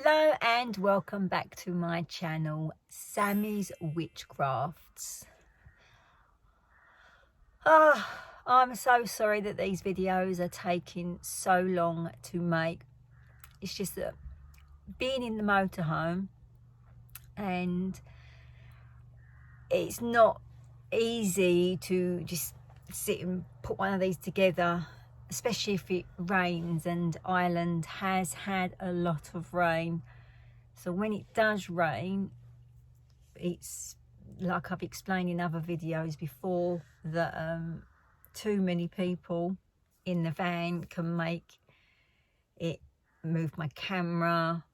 Hello and welcome back to my channel, Sammy's Witchcrafts. I'm so sorry that these videos are taking so long to make. It's just that being in the motorhome, and it's not easy to just sit and put one of these together, especially if it rains, and Ireland has had a lot of rain. So when it does rain, it's like I've explained in other videos before, that too many people in the van can make it move my camera,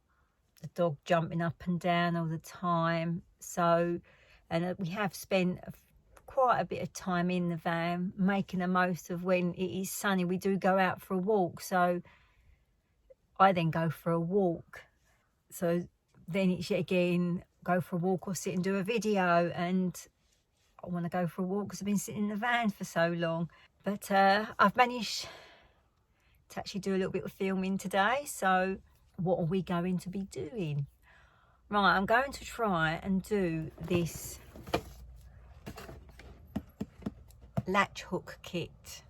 the dog jumping up and down all the time. So, and we have spent quite a bit of time in the van, making the most of when it is sunny. We do go out for a walk, so I then go for a walk. So then it's yet again, go for a walk or sit and do a video, and I want to go for a walk because I've been sitting in the van for so long. But I've managed to actually do a little bit of filming today. So what are we going to be doing? Right, I'm going to try and do this latch hook kit.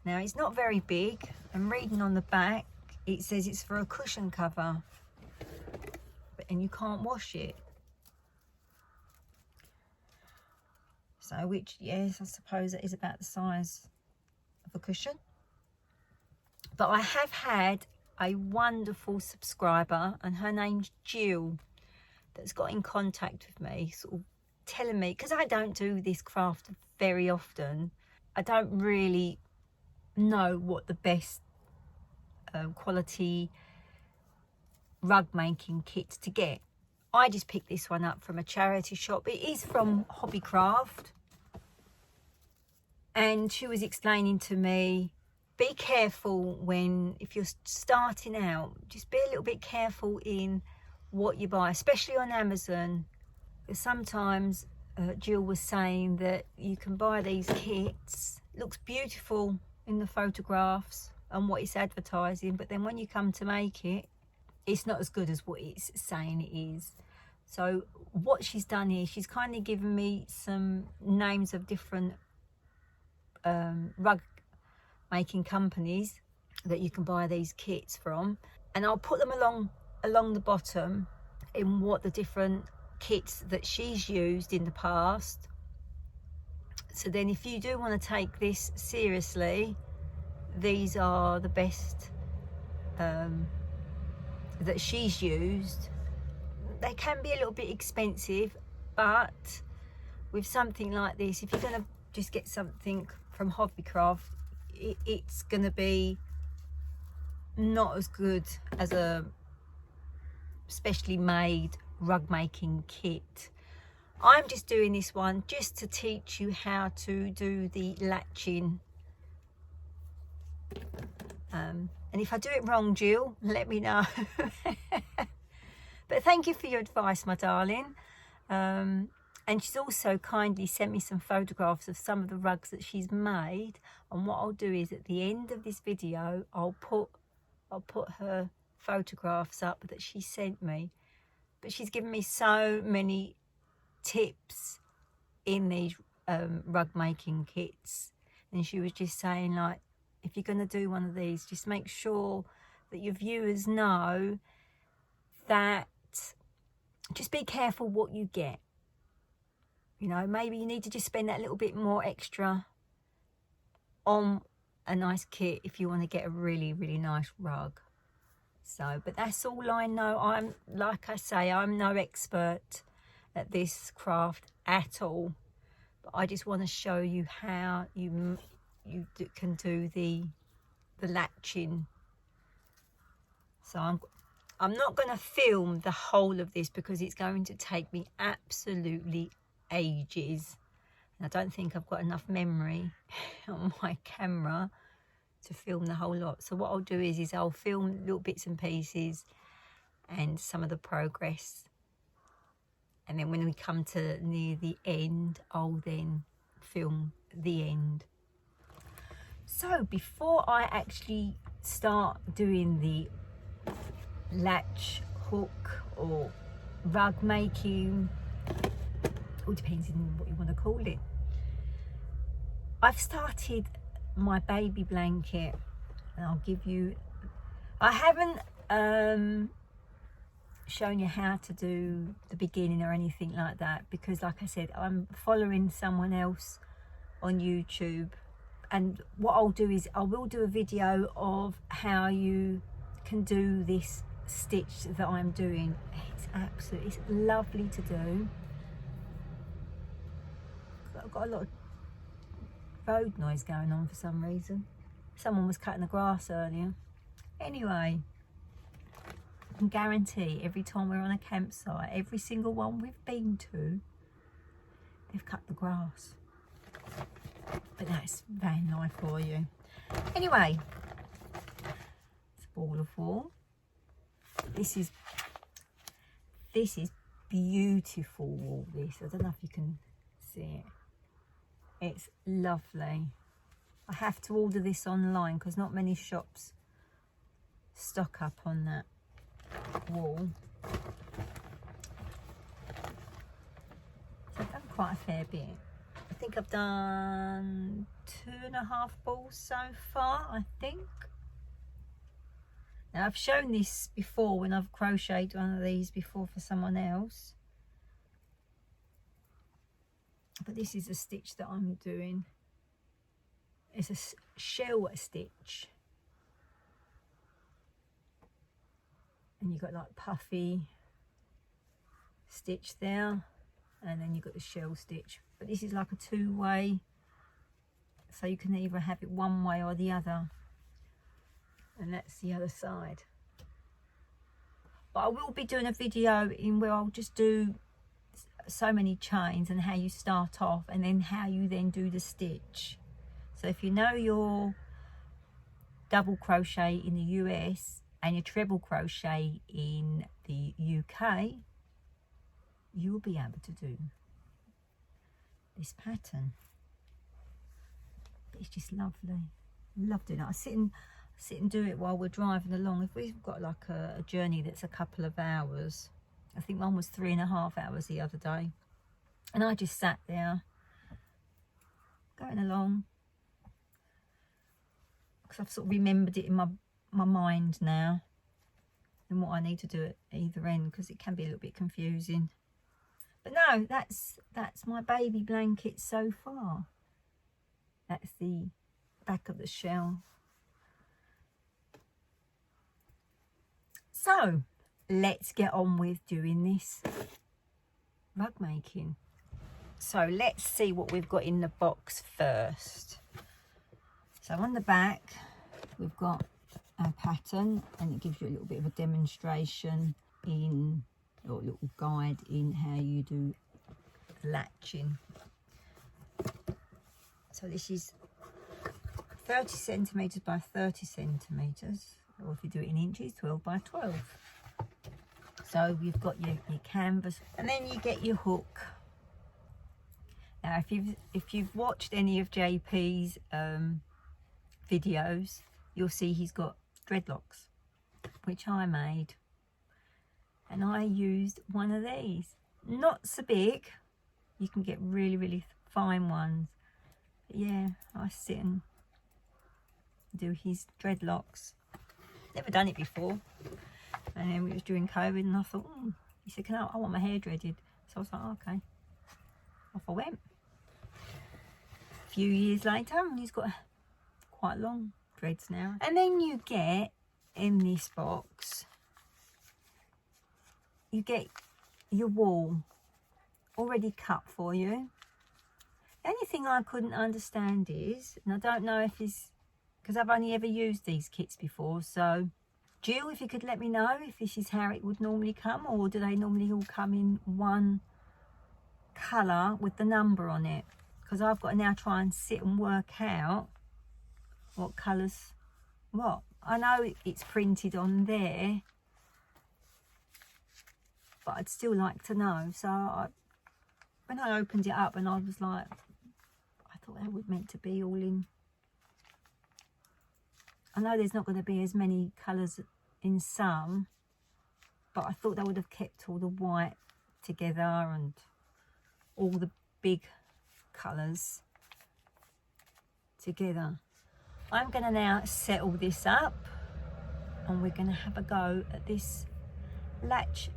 Now it's not very big. I'm reading on the back, it says it's for a cushion cover, and you can't wash it. So, which, yes, I suppose it is about the size of a cushion. But I have had a wonderful subscriber, and her name's Jill, that's got in contact with me, sort of telling me, because I don't do this craft very often, I don't really know what the best quality rug making kits to get. I just picked this one up from a charity shop. It is from Hobbycraft, and she was explaining to me, be careful if you're starting out, just be a little bit careful in what you buy, especially on Amazon. Because sometimes Jill was saying that you can buy these kits, looks beautiful in the photographs and what it's advertising, but then when you come to make it, it's not as good as what it's saying it is. So what she's done here, she's kindly given me some names of different rug making companies that you can buy these kits from, and I'll put them along the bottom in what the different kits that she's used in the past. So then if you do want to take this seriously, these are the best that she's used. They can be a little bit expensive, but with something like this, if you're going to just get something from Hobbycraft, it's going to be not as good as a specially made rug making kit. I'm just doing this one just to teach you how to do the latching. And if I do it wrong, Jill, let me know. But thank you for your advice, my darling. And she's also kindly sent me some photographs of some of the rugs that she's made. And what I'll do is at the end of this video, I'll put her photographs up that she sent me. But she's given me so many tips in these rug making kits, and she was just saying, like, if you're going to do one of these, just make sure that your viewers know that, just be careful what you get. You know, maybe you need to just spend that little bit more extra on a nice kit if you want to get a really, really nice rug. So, but that's all I know. I'm, like I say, I'm no expert at this craft at all, but I just want to show you how you can do the latching. So I'm not going to film the whole of this because it's going to take me absolutely ages, and I don't think I've got enough memory on my camera to film the whole lot. So what I'll do is I'll film little bits and pieces and some of the progress, and then when we come to near the end, I'll then film the end. So before I actually start doing the latch, hook, or rug making. All depends on what you want to call it. I've started my baby blanket, and I'll give you, I haven't shown you how to do the beginning or anything like that, because like I said, I'm following someone else on YouTube, and what I'll do is I will do a video of how you can do this stitch that I'm doing. It's lovely to do. I've got a lot of road noise going on for some reason. Someone was cutting the grass earlier. Anyway, I can guarantee every time we're on a campsite, every single one we've been to, they've cut the grass. But that's van life for you. Anyway, it's a ball of wool. This is beautiful wool. This, I don't know if you can see it. It's lovely. I have to order this online because not many shops stock up on that wool. So I've done quite a fair bit. I think I've done 2.5 balls so far, I think. Now I've shown this before when I've crocheted one of these before for someone else. But this is a stitch that I'm doing. It's a shell stitch. And you've got like puffy stitch there. And then you've got the shell stitch. But this is like a two-way. So you can either have it one way or the other. And that's the other side. But I will be doing a video in where I'll just do so many chains and how you start off and then how you then do the stitch. So if you know your double crochet in the US and your treble crochet in the UK, you'll be able to do this pattern. It's just lovely. Love doing it. I sit and do it while we're driving along. If we've got like a journey that's a couple of hours, I think one was 3.5 hours the other day, and I just sat there going along because I've sort of remembered it in my mind now and what I need to do at either end, because it can be a little bit confusing. But no, that's my baby blanket so far. That's the back of the shell. So let's get on with doing this rug making. So let's see what we've got in the box first. So on the back we've got our pattern, and it gives you a little bit of a demonstration in, or a little guide in how you do latching. So this is 30 centimetres by 30 centimetres, or if you do it in inches, 12 by 12. So you've got your canvas, and then you get your hook. Now if you've watched any of JP's videos, you'll see he's got dreadlocks, which I made, and I used one of these. Not so big, you can get really fine ones, but yeah, I sit and do his dreadlocks. Never done it before. And then it was during COVID, and I thought, he said, I want my hair dreaded. So I was like, okay. Off I went. A few years later, and he's got quite long dreads now. And then you get, in this box, you get your wool already cut for you. The only thing I couldn't understand is, and I don't know if it's, because I've only ever used these kits before, so Jill, if you could let me know if this is how it would normally come, or do they normally all come in one colour with the number on it? Because I've got to now try and sit and work out what colours what. I know it's printed on there, but I'd still like to know. So when I opened it up, and I was like, I thought that was meant to be all in. I know there's not going to be as many colours in some, but I thought that would have kept all the white together and all the big colours together. I'm going to now set all this up and we're going to have a go at this latch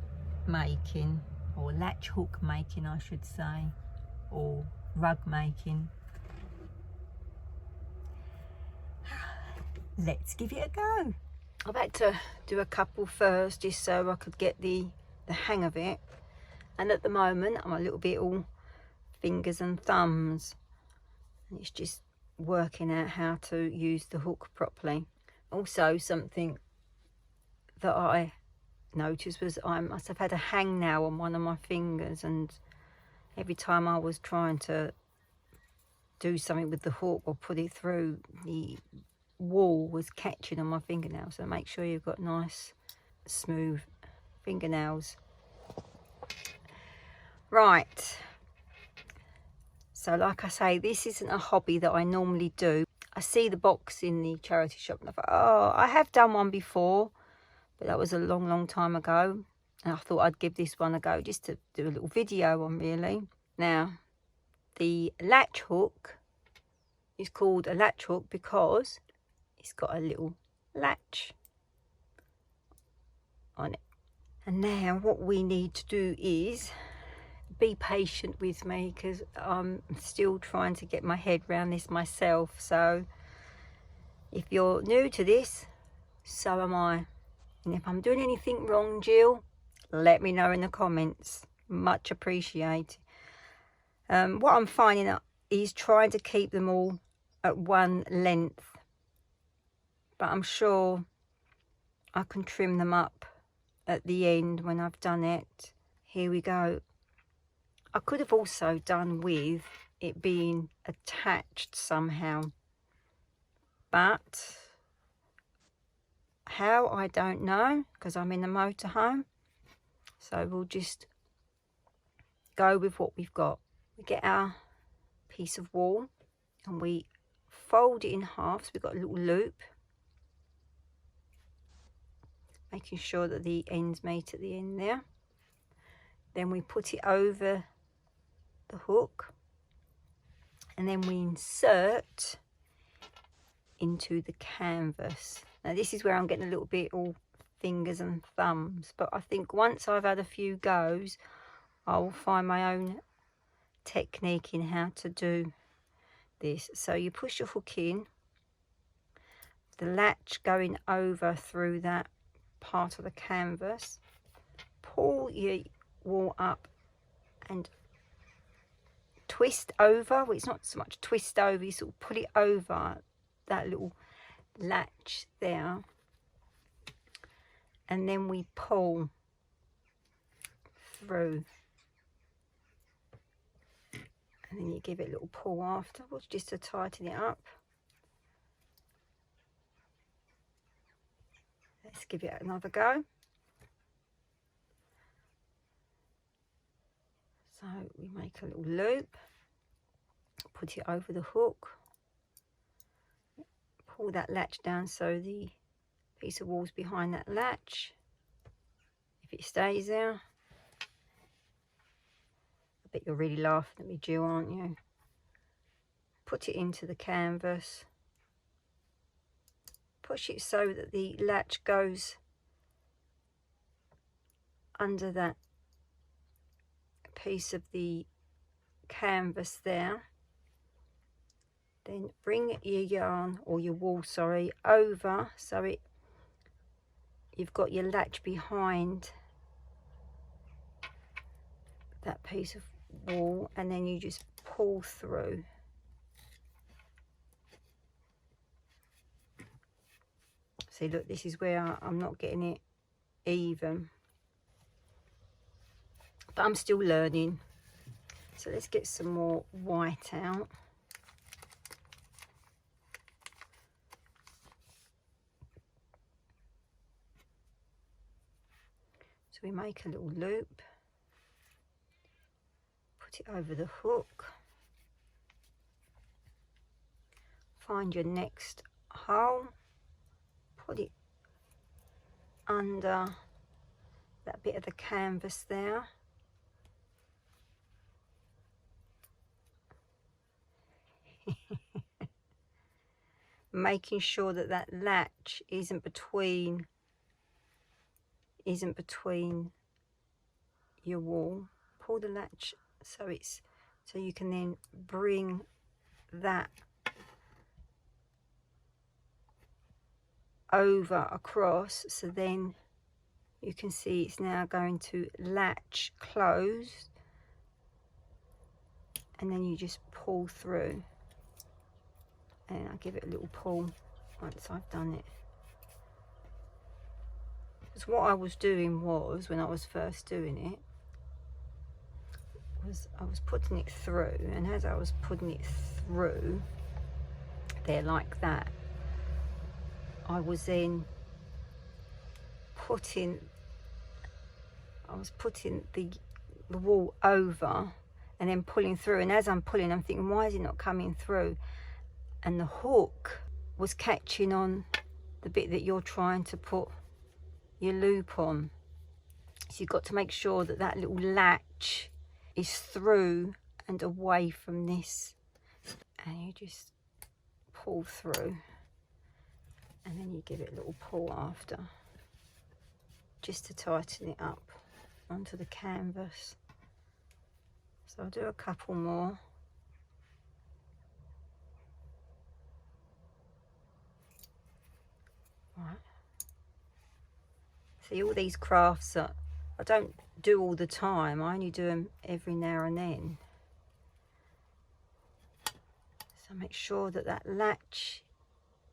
making, or latch hook making I should say, or rug making. Let's give it a go. I've had to do a couple first just so I could get the hang of it, and at the moment I'm a little bit all fingers and thumbs, and it's just working out how to use the hook properly. Also, something that I noticed was I must have had a hang nail on one of my fingers, and every time I was trying to do something with the hook or put it through, the wool was catching on my fingernail. So make sure you've got nice smooth fingernails. Right, so like I say, this isn't a hobby that I normally do. I see the box in the charity shop and I thought, oh, I have done one before, but that was a long time ago, and I thought I'd give this one a go just to do a little video on, really. Now, the latch hook is called a latch hook because it's got a little latch on it. And now what we need to do is be patient with me, because I'm still trying to get my head around this myself. So if you're new to this, so am I. And if I'm doing anything wrong, Jill, let me know in the comments. Much appreciated. What I'm finding is trying to keep them all at one length, but I'm sure I can trim them up at the end when I've done it. Here we go. I could have also done with it being attached somehow, but how, I don't know, because I'm in a motorhome. So we'll just go with what we've got. We get our piece of wool and we fold it in half, so we've got a little loop, making sure that the ends meet at the end there. Then we put it over the hook, and then we insert into the canvas. Now this is where I'm getting a little bit all fingers and thumbs, but I think once I've had a few goes, I'll find my own technique in how to do this. So you push your hook in, the latch going over through that part of the canvas, pull your wool up and twist over. Well, it's not so much twist over, you sort of pull it over that little latch there, and then we pull through, and then you give it a little pull afterwards just to tighten it up. Let's give it another go. So we make a little loop, put it over the hook, pull that latch down so the piece of wool's behind that latch, if it stays there. I bet you're really laughing at me, Jill, aren't you? Put it into the canvas, push it so that the latch goes under that piece of the canvas there. Then bring your yarn, or your wool, sorry, over so you've got your latch behind that piece of wool, and then you just pull through. See, look, this is where I'm not getting it even, but I'm still learning. So let's get some more white out. So we make a little loop, put it over the hook, find your next hole, put it under that bit of the canvas there. Making sure that that latch isn't between your wall. Pull the latch so you can then bring that over across, so then you can see it's now going to latch closed, and then you just pull through, and I'll give it a little pull once I've done it. Because what I was doing was, when I was first doing it, was I was putting it through, and as I was putting it through there like that, I was then putting the wall over and then pulling through, and as I'm pulling I'm thinking, why is it not coming through? And the hook was catching on the bit that you're trying to put your loop on. So you've got to make sure that that little latch is through and away from this, and you just pull through, and then you give it a little pull after, just to tighten it up onto the canvas. So I'll do a couple more. Right. See, all these crafts that I don't do all the time, I only do them every now and then. So make sure that that latch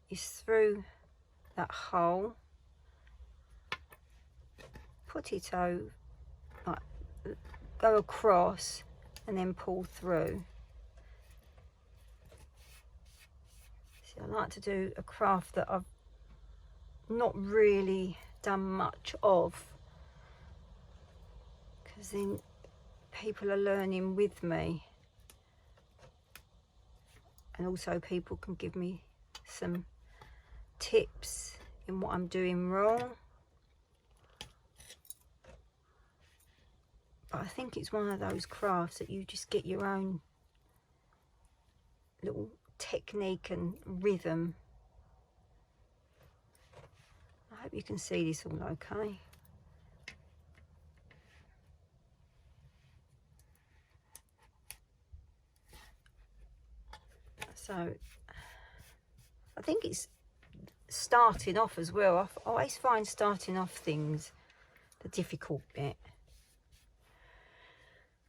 is through that hole. Put it over, like, go across and then pull through. See, I like to do a craft that I've not really done much of, because then people are learning with me, and also people can give me some tips in what I'm doing wrong. But I think it's one of those crafts that you just get your own little technique and rhythm. I hope you can see this all okay. So I think it's starting off as well. I always find starting off things the difficult bit.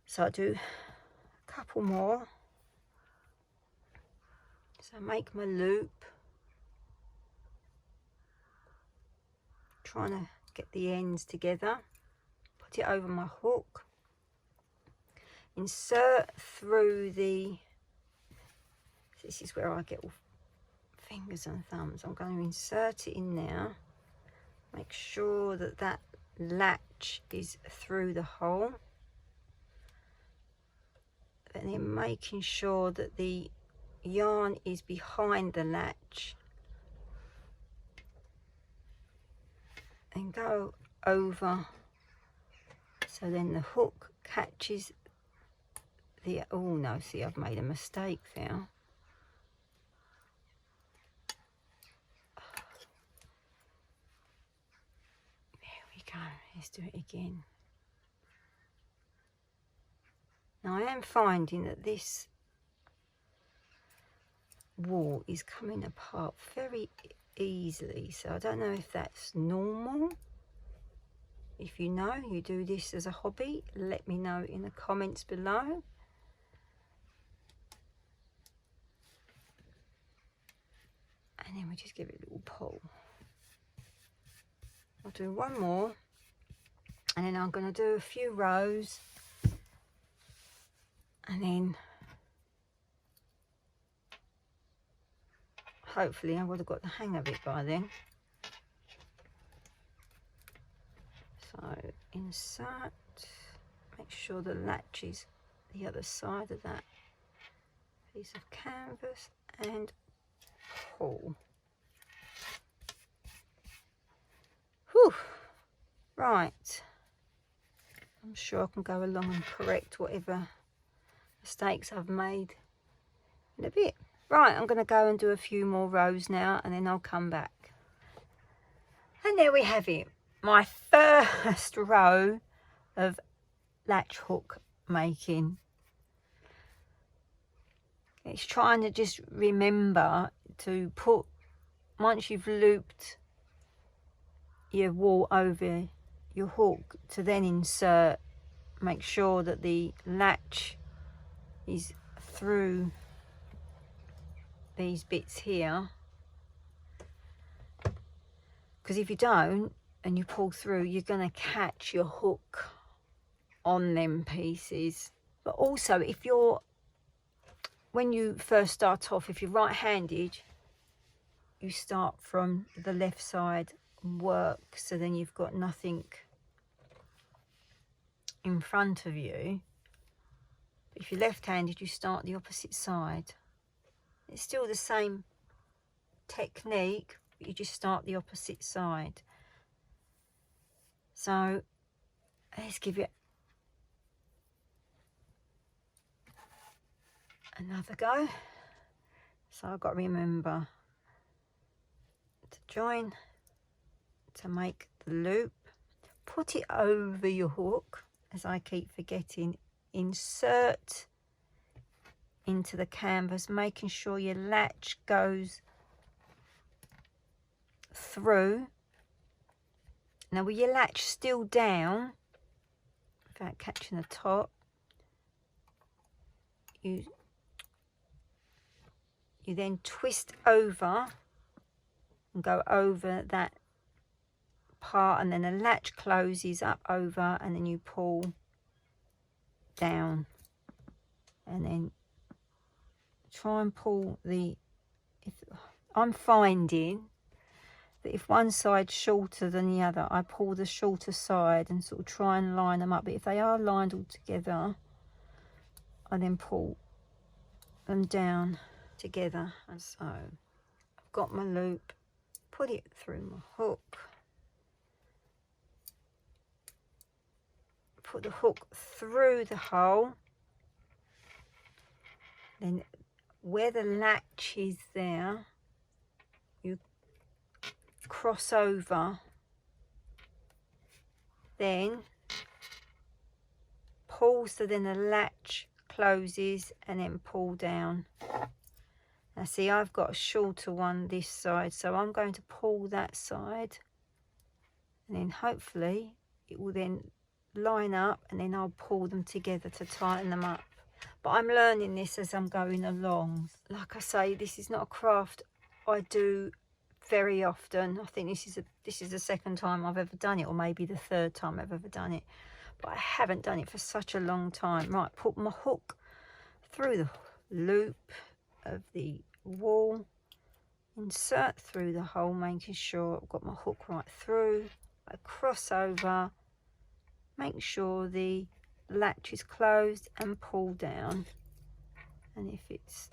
So I'll do a couple more. So make my loop, trying to get the ends together, put it over my hook, insert through the, this is where I get all fingers and thumbs. I'm going to insert it in now, make sure that that latch is through the hole, and then making sure that the yarn is behind the latch, and go over, so then the hook catches the, oh no, see, I've made a mistake there. There we go, let's do it again. Now I am finding that this wall is coming apart very easily, so I don't know if that's normal. If you know, you do this as a hobby, let me know in the comments below. And then we just give it a little pull. I'll do one more, and then I'm going to do a few rows, and then hopefully I would have got the hang of it by then. So insert, make sure the latch is the other side of that piece of canvas, and pull. Whew. Right, I'm sure I can go along and correct whatever mistakes I've made in a bit. Right, I'm going to go and do a few more rows now, and then I'll come back. And there we have it, my first row of latch hook making. It's trying to just remember to put, once you've looped your wool over your hook, to then insert, make sure that the latch is through these bits here, because if you don't and you pull through, you're going to catch your hook on them pieces. But also, if you're, when you first start off, if you're right-handed, you start from the left side and work, so then you've got nothing in front of you. If you're left-handed, you start the opposite side. It's still the same technique, but you just start the opposite side. So let's give it another go. So I've got to remember to join, to make the loop, put it over your hook, as I keep forgetting, insert into the canvas, making sure your latch goes through. Now with your latch still down, without catching the top, you then twist over and go over that part, and then the latch closes up over, and then you pull down, and then try and pull the, I'm finding that if one side's shorter than the other, I pull the shorter side and sort of try and line them up. But if they are lined all together, I then pull them down together. And so I've got my loop, put it through my hook, put the hook through the hole, then where the latch is there, you cross over, then pull, so then the latch closes, and then pull down. Now see, I've got a shorter one this side, so I'm going to pull that side, and then hopefully it will then line up, and then I'll pull them together to tighten them up. But I'm learning this as I'm going along. Like I say, this is not a craft I do very often. I think this is the second time I've ever done it, or maybe the third time I've ever done it, but I haven't done it for such a long time. Right, put my hook through the loop of the wool, insert through the hole, making sure I've got my hook right through. I cross over, make sure the latch is closed, and pull down. And if it's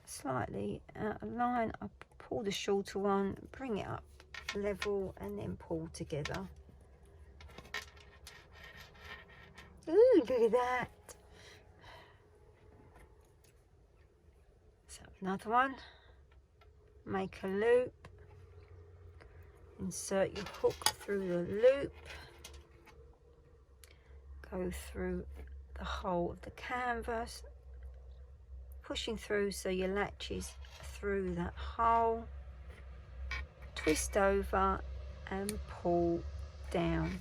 slightly out of line, I pull the shorter one, bring it up level, and then pull together. Ooh, look at that. So another one, make a loop, insert your hook through the loop, go through the whole of the canvas, pushing through so your latch is through that hole, twist over and pull down.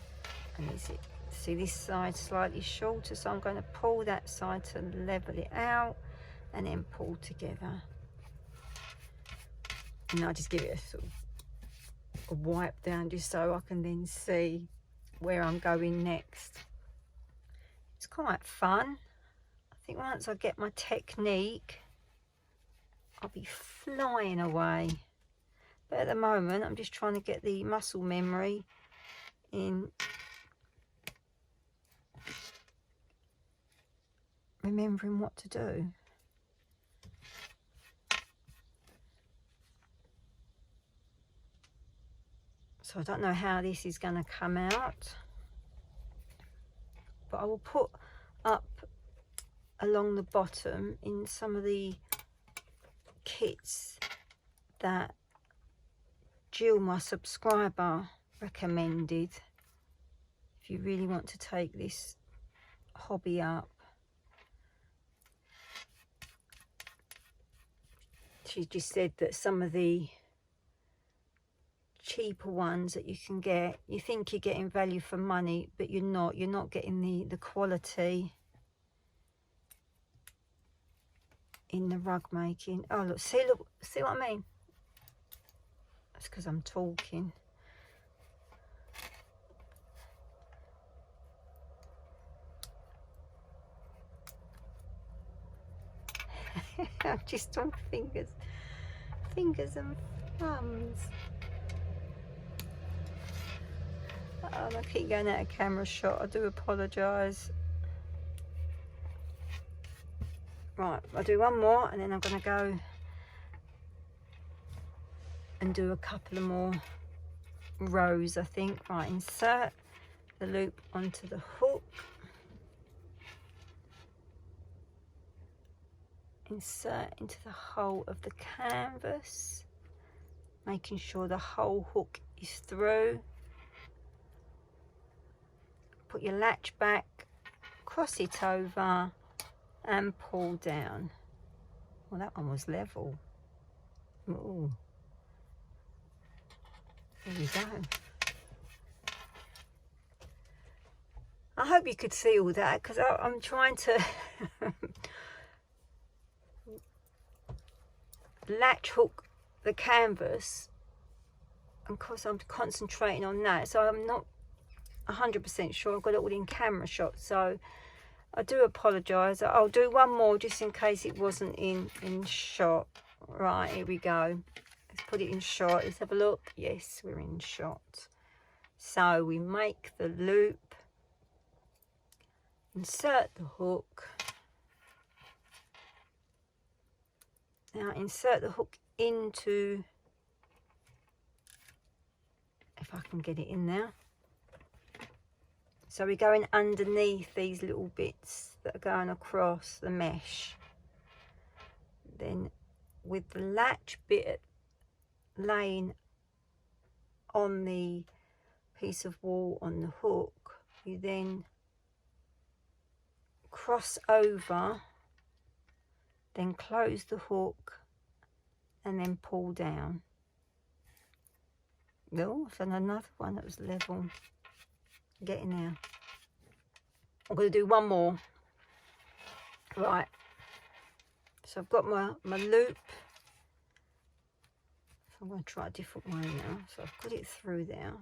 And is it, see this side slightly shorter, so I'm going to pull that side to level it out, and then pull together. And I'll just give it a sort of a wipe down, just so I can then see where I'm going next. It's quite fun. I think once I get my technique, I'll be flying away. But at the moment, I'm just trying to get the muscle memory in remembering what to do. So I don't know how this is going to come out. but I will put up along the bottom in some of the kits that Jill, my subscriber, recommended. If you really want to take this hobby up, she just said that some of the cheaper ones that you can get, you think you're getting value for money, but you're not getting the quality in the rug making. Oh look, see what I mean? That's because I'm talking. I'm just on fingers and thumbs. Oh, I keep going out of camera shot. I do apologise. Right, I'll do one more and then I'm going to go and do a couple of more rows, I think. Right, insert the loop onto the hook. Insert into the hole of the canvas, making sure the whole hook is through. Put your latch back, cross it over and pull down. Well, that one was level. Ooh. There we go. I hope you could see all that, because I'm trying to latch hook the canvas, and of course I'm concentrating on that, so I'm not 100% sure I've got it all in camera shot, so I do apologise. I'll do one more just in case it wasn't in shot. Right, here we go. Let's put it in shot. Let's have a look. Yes, we're in shot. So we make the loop, insert the hook. Now insert the hook into, if I can get it in there. So we're going underneath these little bits that are going across the mesh. Then with the latch bit laying on the piece of wool on the hook, you then cross over, then close the hook and then pull down. Oh, I've done another one that was level. Getting there. I'm going to do one more. Right, so I've got my loop. So I'm going to try a different way now. So I've got it through there.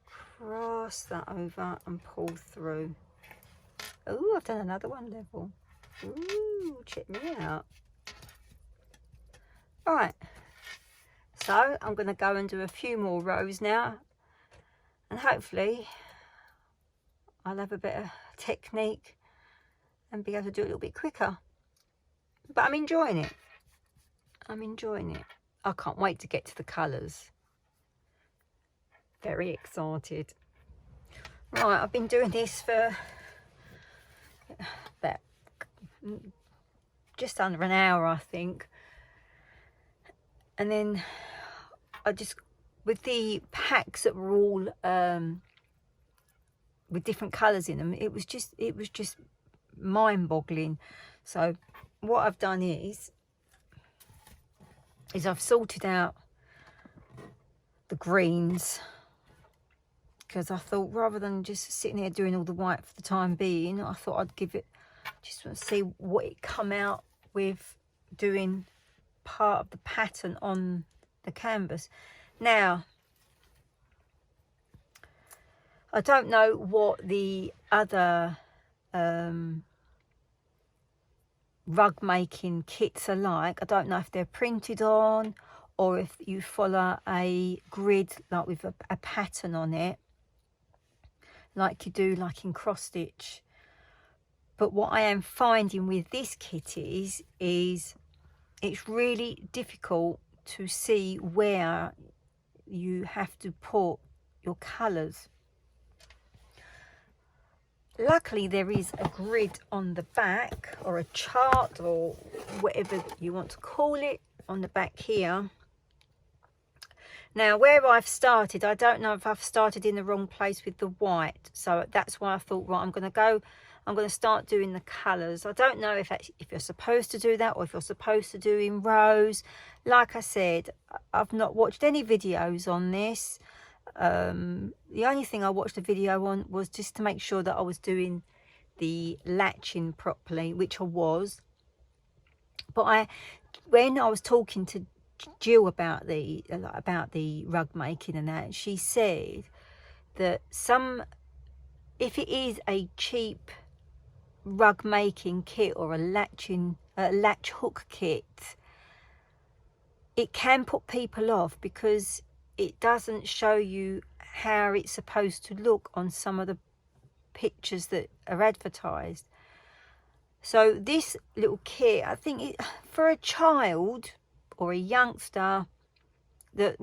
Cross that over and pull through. Oh, I've done another one level. Ooh, check me out. All right. So I'm going to go and do a few more rows now, and hopefully I'll have a bit of technique and be able to do it a little bit quicker. But I'm enjoying it. I'm enjoying it. I can't wait to get to the colours. Very excited. Right, I've been doing this for about just under an hour, I think. And then I just, with the packs that were all with different colours in them, it was just mind-boggling. So what I've done is I've sorted out the greens, because I thought rather than just sitting here doing all the white for the time being, I thought I'd give it, just want to see what it come out with doing part of the pattern on the canvas. Now I don't know what the other rug making kits are like. I don't know if they're printed on or if you follow a grid like with a pattern on it, like you do like in cross stitch. But what I am finding with this kit is it's really difficult to see where you have to put your colours. Luckily there is a grid on the back, or a chart, or whatever you want to call it, on the back here. Now where I've started, I don't know if I've started in the wrong place with the white, so that's why I thought, right, I'm going to start doing the colours. I don't know if you're supposed to do that, or if you're supposed to do in rows. Like I said, I've not watched any videos on this. The only thing I watched a video on was just to make sure that I was doing the latching properly, which I was. But when I was talking to Jill about the rug making and that, she said that if it is a cheap rug making kit or a latch hook kit, it can put people off because it doesn't show you how it's supposed to look on some of the pictures that are advertised. So this little kit, I think for a child or a youngster that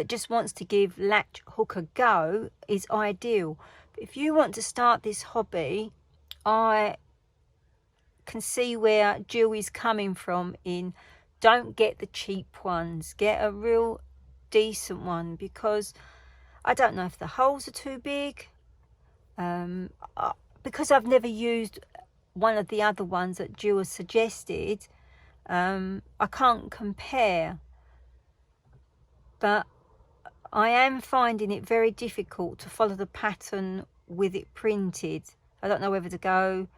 just wants to give latch hook a go, is ideal. But if you want to start this hobby, I can see where Jill is coming from in, don't get the cheap ones, get a real decent one, because I don't know if the holes are too big, because I've never used one of the other ones that Jill has suggested. I can't compare, but I am finding it very difficult to follow the pattern with it printed. I don't know whether to go,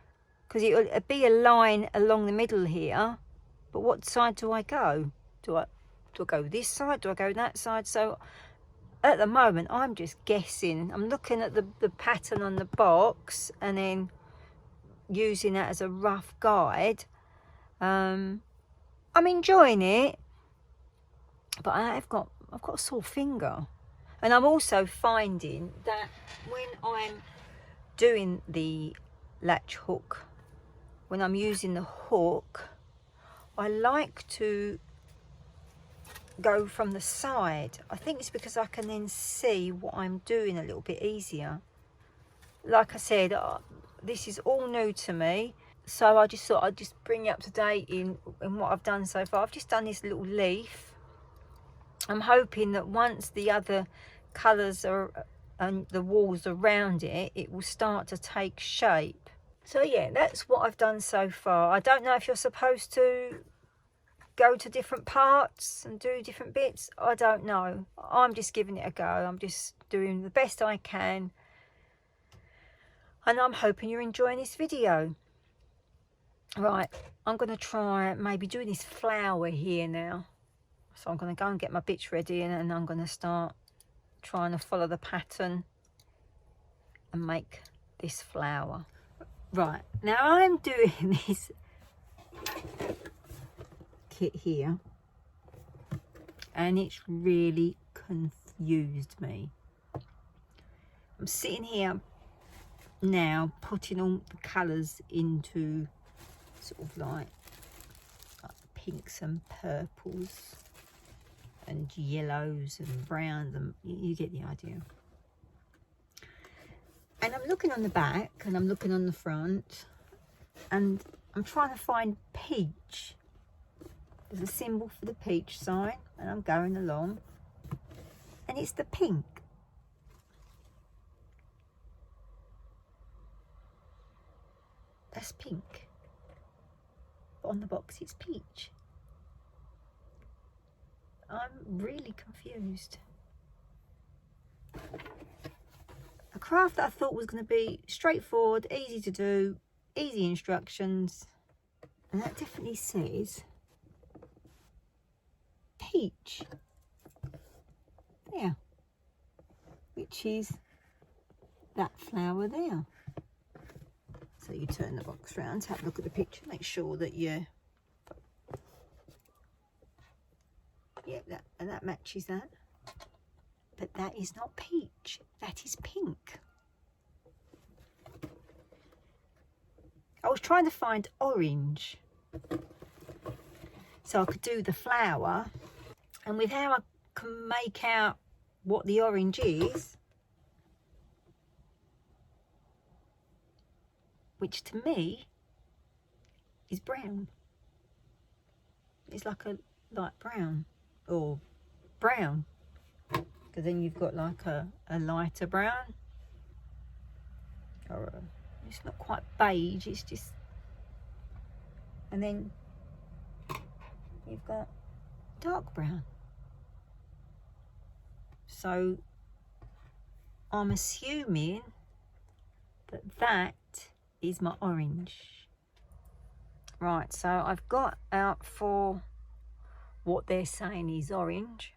because it'll be a line along the middle here, but what side do I go? Do I go this side? Do I go that side? So at the moment I'm just guessing. I'm looking at the pattern on the box and then using that as a rough guide. I'm enjoying it, but I've got a sore finger. And I'm also finding that when I'm doing the latch hook, when I'm using the hook, I like to go from the side. I think it's because I can then see what I'm doing a little bit easier. Like I said, this is all new to me, so I just thought I'd just bring you up to date in what I've done so far. I've just done this little leaf. I'm hoping that once the other colours are and the walls around it, it will start to take shape. So yeah, that's what I've done so far. I don't know if you're supposed to go to different parts and do different bits. I don't know. I'm just giving it a go. I'm just doing the best I can, and I'm hoping you're enjoying this video. Right, I'm going to try maybe doing this flower here now. So I'm going to go and get my bits ready, and I'm going to start trying to follow the pattern and make this flower. Right, now I'm doing this kit here, and it's really confused me. I'm sitting here now putting all the colours into sort of like pinks and purples and yellows and browns, and you get the idea. And I'm looking on the back and I'm looking on the front, and I'm trying to find peach. There's a symbol for the peach sign, and I'm going along, and it's the pink. That's pink, but on the box it's peach. I'm really confused. A craft that I thought was going to be straightforward, easy to do, easy instructions, and that definitely says peach there, which is that flower there. So you turn the box around, have a look at the picture, make sure that that matches that. But that is not peach, that is pink. I was trying to find orange so I could do the flower, and with how I can make out what the orange is, which to me is brown. It's like a light brown or brown, because then you've got like a lighter brown, or it's not quite beige, it's just, and then you've got dark brown. So I'm assuming that that is my orange. Right, so I've got out for what they're saying is orange.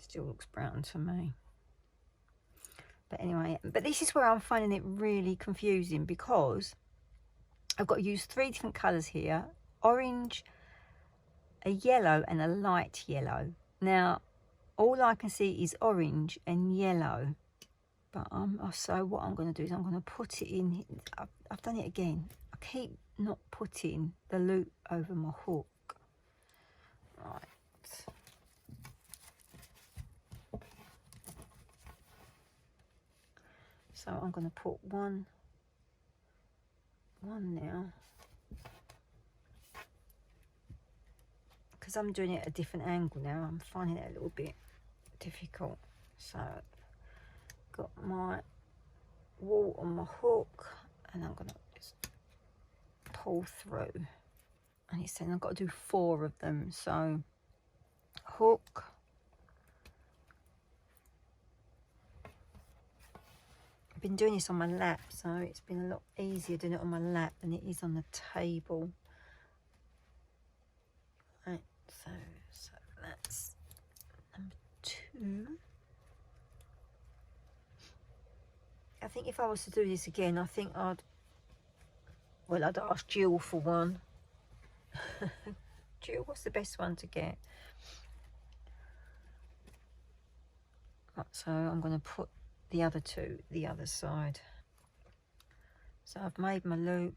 Still looks brown to me. But anyway, but this is where I'm finding it really confusing, because I've got to use 3 different colours here. Orange, a yellow and a light yellow. Now, all I can see is orange and yellow. But so what I'm going to do is I'm going to put it in. I've done it again. I keep not putting the loop over my hook. Right. So I'm going to put one now, because I'm doing it at a different angle now. I'm finding it a little bit difficult. So got my wool on my hook, and I'm going to just pull through, and it's saying I've got to do 4 of them. So hook, I've been doing this on my lap, so it's been a lot easier doing it on my lap than it is on the table. Right, so that's number 2. I think if I was to do this again, I think I'd ask Jill for one. Jill, what's the best one to get? Right, so I'm going to put the other 2 the other side. So I've made my loop.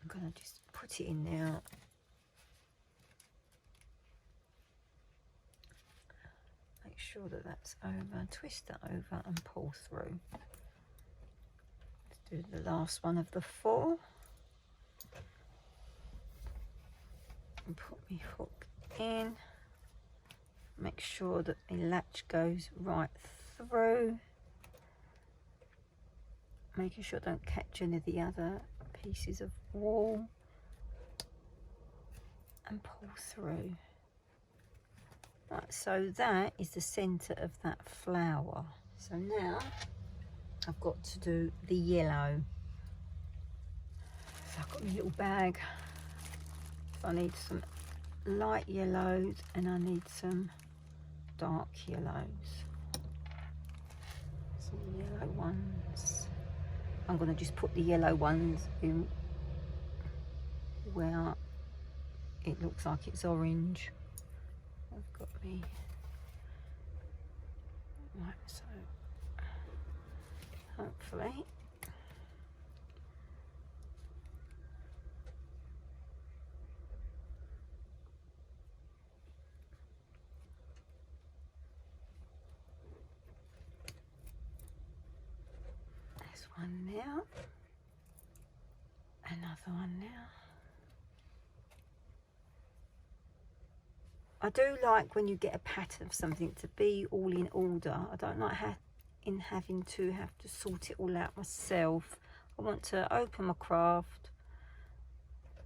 I'm going to just put it in now. Make sure that that's over, twist that over and pull through. Let's do the last one of the 4. And put my hook in. Make sure that the latch goes right through. Making sure I don't catch any of the other pieces of wool. And pull through. Right, so that is the centre of that flower. So now I've got to do the yellow. So I've got my little bag. So I need some light yellows and I need some dark yellows. Some yellow ones. I'm going to just put the yellow ones in where it looks like it's orange. I've got me. Right, so hopefully there's one now, another one now. I do like when you get a pattern of something to be all in order. I don't like having to sort it all out myself. I want to open my craft.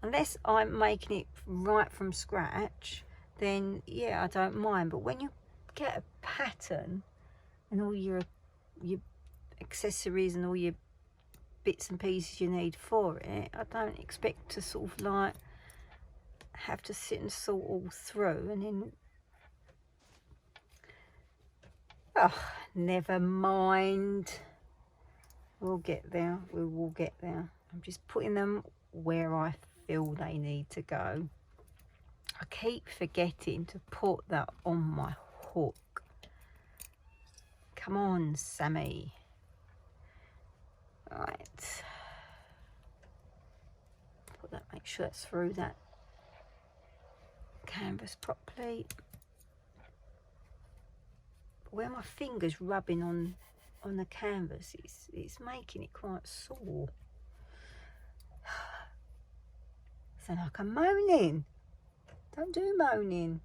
Unless I'm making it right from scratch, then yeah, I don't mind. But when you get a pattern and all your accessories and all your bits and pieces you need for it, I don't expect to sort of like have to sit and sort all through and then never mind, we'll get there. We will get there. I'm just putting them where I feel they need to go. I keep forgetting to put that on my hook. Come on, Sammy. Right, put that, make sure that's through that canvas properly. Where my fingers rubbing on the canvas, it's making it quite sore. Sound like I'm moaning. Don't do moaning.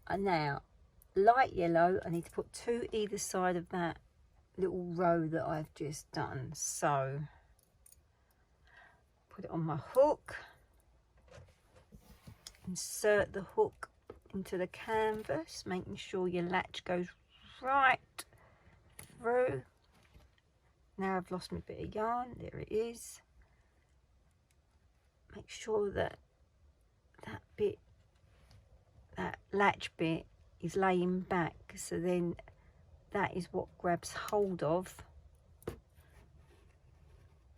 And now, light yellow, I need to put 2 either side of that little row that I've just done. So, put it on my hook. Insert the hook into the canvas, making sure your latch goes right through. Now I've lost my bit of yarn. There it is. Make sure that that latch bit is laying back, so then that is what grabs hold of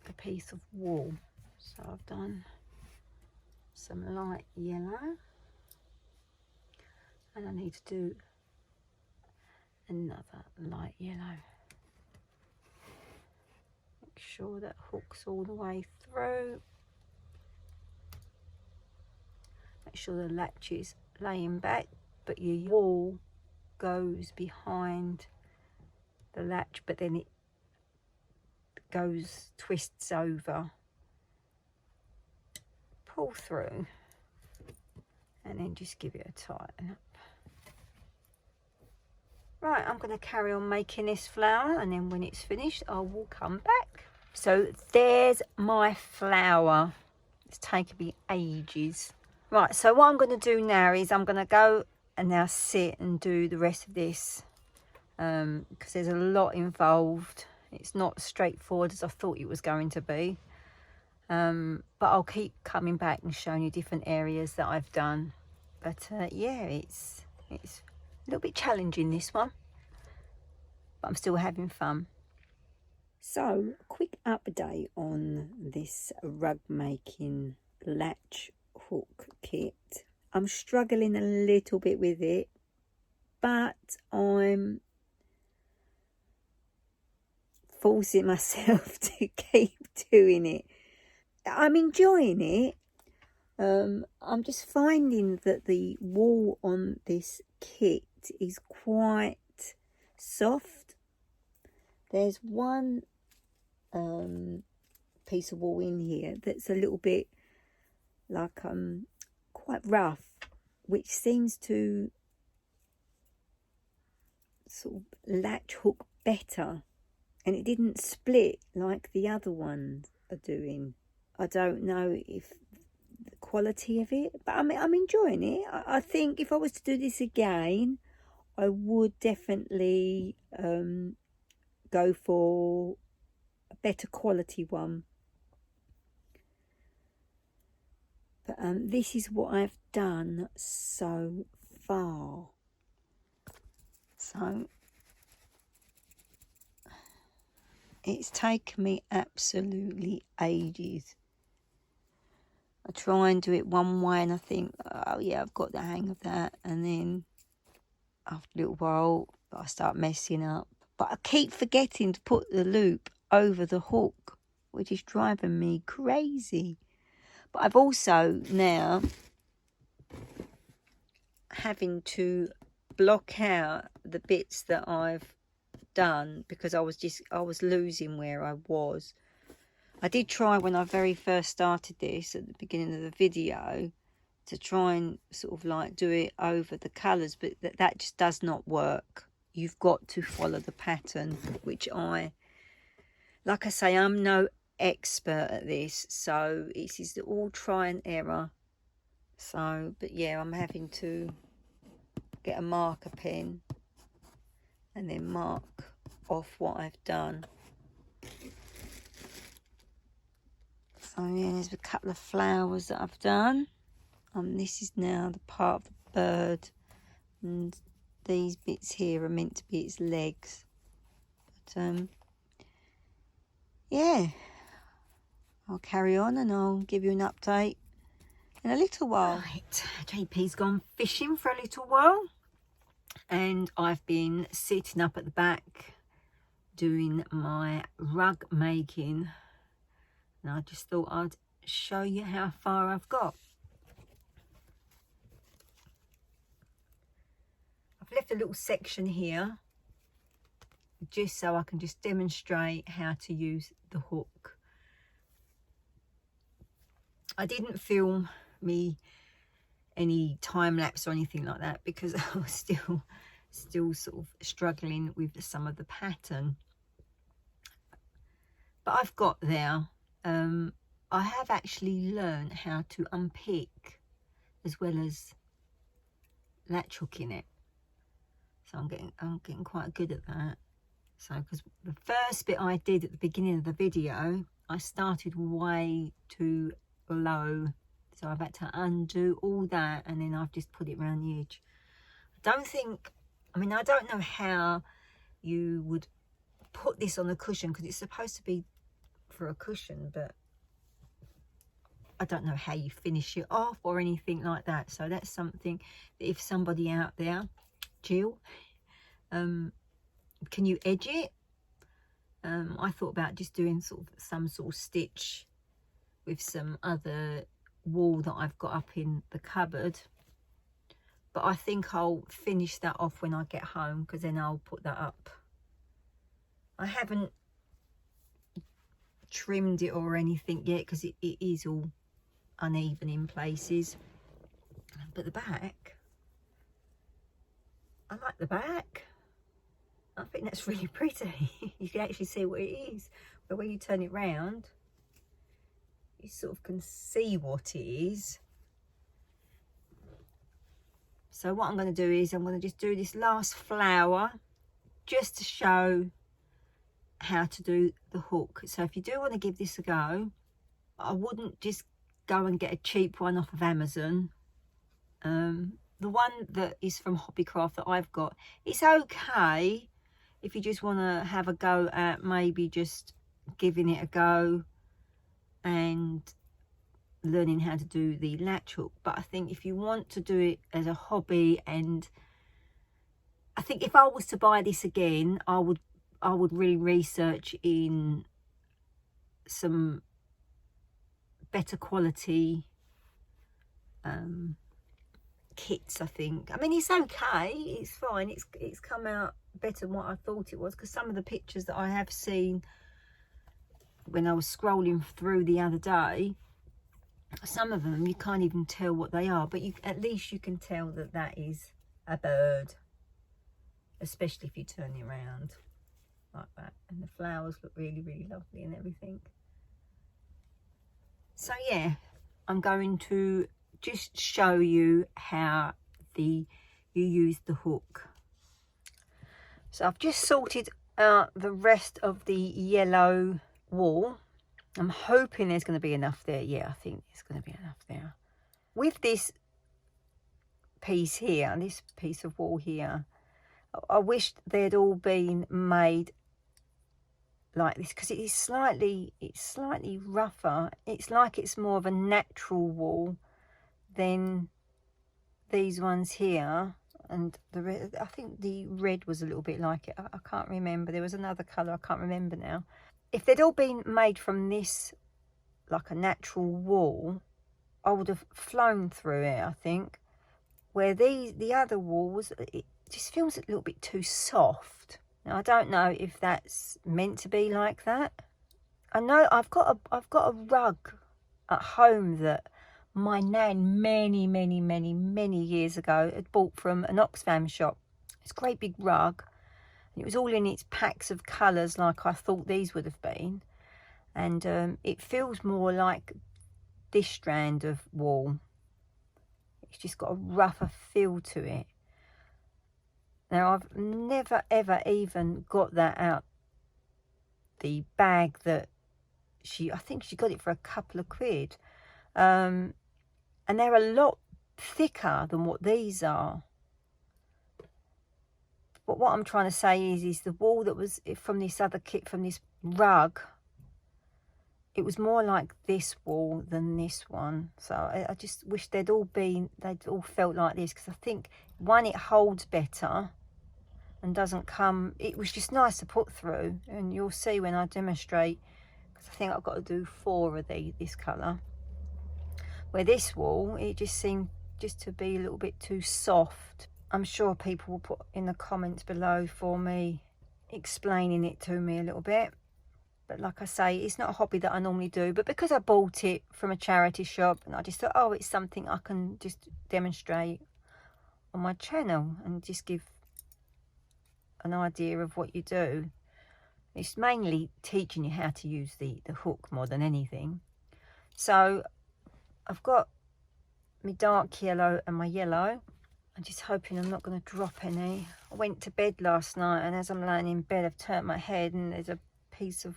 a piece of wool. So I've done some light yellow, and I need to do another light yellow. Make sure that hook's all the way through. Make sure the latch is laying back, but your wool goes behind the latch, but then it twists over. Pull through, and then just give it a tighten up. Right, I'm going to carry on making this flower, and then when it's finished I will come back. So there's my flower. It's taken me ages. Right, so what I'm going to do now is I'm going to go and now sit and do the rest of this, because there's a lot involved. It's not as straightforward as I thought it was going to be. But I'll keep coming back and showing you different areas that I've done. But yeah, it's a little bit challenging, this one, but I'm still having fun. So, a quick update on this rug making latch hook kit. I'm struggling a little bit with it, but I'm forcing myself to keep doing it. I'm enjoying it. I'm just finding that the wool on this kit is quite soft. There's one piece of wool in here that's a little bit like quite rough, which seems to sort of latch hook better, and it didn't split like the other ones are doing. I don't know if the quality of it, but I'm enjoying it. I think if I was to do this again, I would definitely go for a better quality one. But this is what I've done so far. So it's taken me absolutely ages. I try and do it one way and I think, oh yeah, I've got the hang of that. And then after a little while, I start messing up. But I keep forgetting to put the loop over the hook, which is driving me crazy. But I've also now having to block out the bits that I've done because I was losing where I was. I did try when I very first started this at the beginning of the video to try and sort of like do it over the colours, but that just does not work. You've got to follow the pattern, which like I say, I'm no expert at this, so it is all try and error. So, but yeah, I'm having to get a marker pen and then mark off what I've done. So yeah, there's a couple of flowers that I've done. This is now the part of the bird, and these bits here are meant to be its legs. But yeah, I'll carry on and I'll give you an update in a little while. Right, JP's gone fishing for a little while, and I've been sitting up at the back doing my rug making, and I just thought I'd show you how far I've got. I've left a little section here just so I can just demonstrate how to use the hook. I didn't film me any time lapse or anything like that because I was still sort of struggling with some of the pattern, but I've got there. I have actually learned how to unpick as well as latch hooking it, so I'm getting quite good at that. So because the first bit I did at the beginning of the video, I started way too low, so I've had to undo all that, and then I've just put it around the edge. I don't know how you would put this on a cushion because it's supposed to be for a cushion, but I don't know how you finish it off or anything like that. So that's something that if somebody out there, Jill, can you edge it? I thought about just doing some sort of stitch with some other wool that I've got up in the cupboard, but I think I'll finish that off when I get home, because then I'll put that up. I haven't trimmed it or anything yet because it is all uneven in places, but the back, I like the back. I think that's really pretty. You can actually see what it is, but when you turn it round, you sort of can see what it is. So what I'm going to do is I'm going to just do this last flower just to show how to do the hook. So if you do want to give this a go, I wouldn't just go and get a cheap one off of Amazon. The one that is from Hobbycraft that I've got, it's okay if you just want to have a go at maybe just giving it a go and learning how to do the latch hook. But I think if you want to do it as a hobby, and I think if I was to buy this again, I would really research in some better quality kits. I think, I mean, it's okay, it's fine, it's come out better than what I thought it was, because some of the pictures that I have seen when I was scrolling through the other day, some of them you can't even tell what they are, but at least you can tell that that is a bird, especially if you turn it around like that, and the flowers look really, really lovely and everything. So yeah, I'm going to just show you how you use the hook. So I've just sorted out the rest of the yellow wool. I'm hoping there's going to be enough there. Yeah, I think there's going to be enough there. With this piece here, this piece of wool here, I wished they'd all been made like this, because it's slightly rougher. It's like it's more of a natural wool than these ones here, and I think the red was a little bit like it. I can't remember, there was another colour, I can't remember now. If they'd all been made from this, like a natural wool, I would have flown through it, I think. Where the other wool it just feels a little bit too soft. Now I don't know if that's meant to be like that. I know I've got a rug at home that my nan many years ago had bought from an Oxfam shop. It's a great big rug, and it was all in its packs of colours like I thought these would have been, and it feels more like this strand of wool. It's just got a rougher feel to it. Now I've never ever even got that out the bag that I think she got it for a couple of quid, and they're a lot thicker than what these are. But what I'm trying to say is the wool that was from this other kit, from this rug, it was more like this wool than this one. So I just wish they'd all felt like this, because I think, one, it holds better and doesn't come, it was just nice to put through, and you'll see when I demonstrate, because I think I've got to do 4 of this colour. Where this wool, it just seemed just to be a little bit too soft. I'm sure people will put in the comments below for me, explaining it to me a little bit. But like I say, it's not a hobby that I normally do, but because I bought it from a charity shop, and I just thought, oh, it's something I can just demonstrate on my channel and just give an idea of what you do. It's mainly teaching you how to use the hook more than anything. So I've got my dark yellow and my yellow. I'm just hoping I'm not going to drop any. I went to bed last night, and as I'm laying in bed, I've turned my head and there's a piece of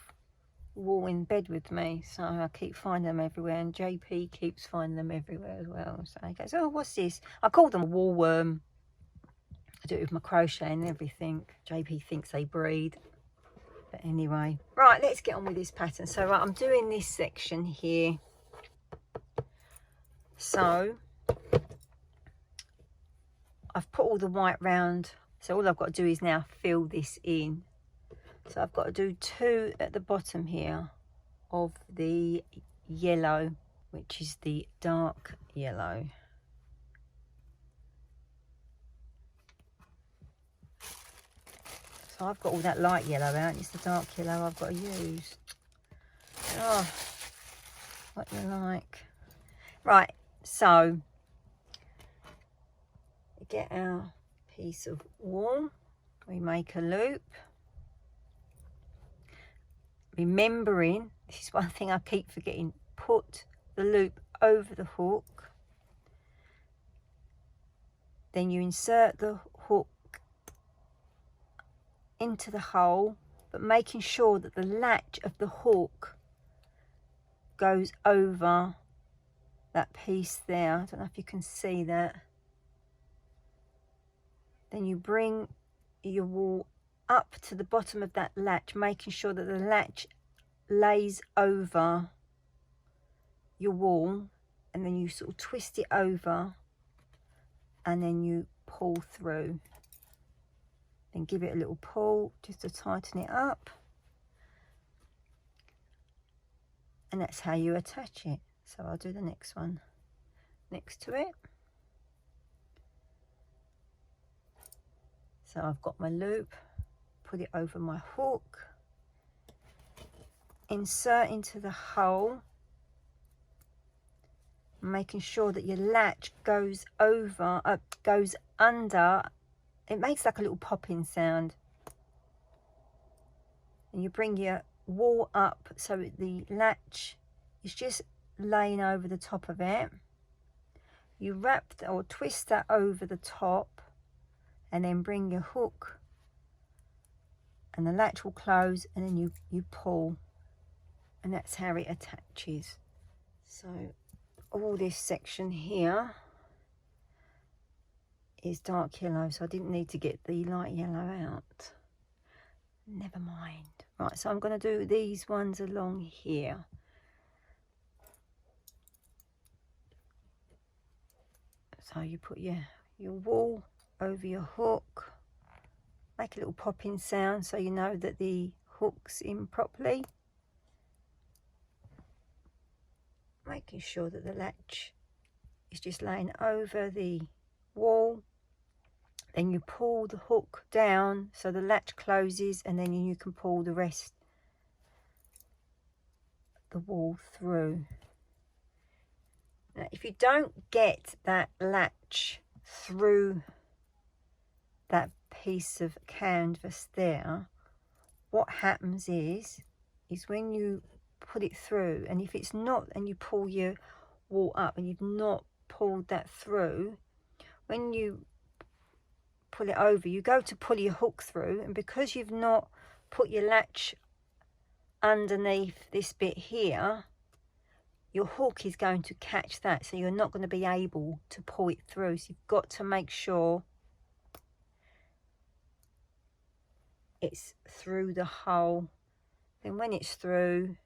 wool in bed with me, so I keep finding them everywhere, and JP keeps finding them everywhere as well. So he goes, oh, what's this? I call them a wool worm. I do it with my crochet and everything. JP thinks they breed, but anyway, right, let's get on with this pattern. So right, I'm doing this section here. So I've put all the white round, so all I've got to do is now fill this in. So I've got to do 2 at the bottom here of the yellow, which is the dark yellow. So I've got all that light yellow out, it's the dark yellow I've got to use. Oh, what you like. Right, so we get our piece of wool, we make a loop. Remembering, this is one thing I keep forgetting, put the loop over the hook. Then you insert the hook into the hole, but making sure that the latch of the hook goes over that piece there. I don't know if you can see that. Then you bring your wool up to the bottom of that latch, making sure that the latch lays over your wool, and then you sort of twist it over and then you pull through. Then give it a little pull just to tighten it up, and that's how you attach it. So I'll do the next one next to it. So I've got my loop, put it over my hook, insert into the hole, making sure that your latch goes over, goes under. It makes like a little popping sound. And you bring your wool up so the latch is just laying over the top of it. You wrap or twist that over the top, and then bring your hook, and the latch will close, and then you pull, and that's how it attaches. So all this section here is dark yellow, so I didn't need to get the light yellow out. Never mind. Right, so I'm going to do these ones along here. So you put your wool over your hook, make a little popping sound so you know that the hook's in properly. Making sure that the latch is just laying over the wool. Then you pull the hook down so the latch closes, and then you can pull the rest of the wool through. Now, if you don't get that latch through that piece of canvas there, what happens is when you put it through, and if it's not, and you pull your wool up and you've not pulled that through, when you pull it over, you go to pull your hook through, and because you've not put your latch underneath this bit here, your hook is going to catch that, so you're not going to be able to pull it through. So you've got to make sure it's through the hole. Then when it's through,